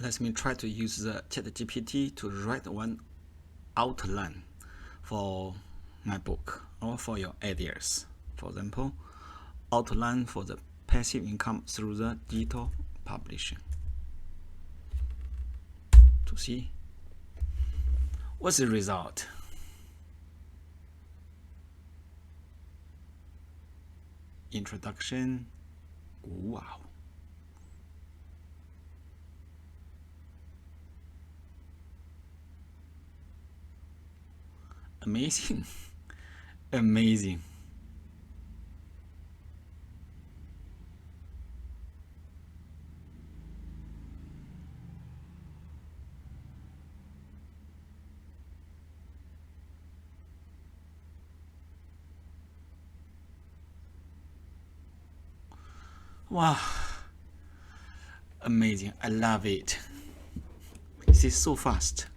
let me try to use the ChatGPT to write one outline for my book or for your ideas. For example, outline for the passive income through the digital publishing. To see what's the result. Introduction. Wow. Amazing. Amazing. Wow. Amazing. I love it. This is so fast.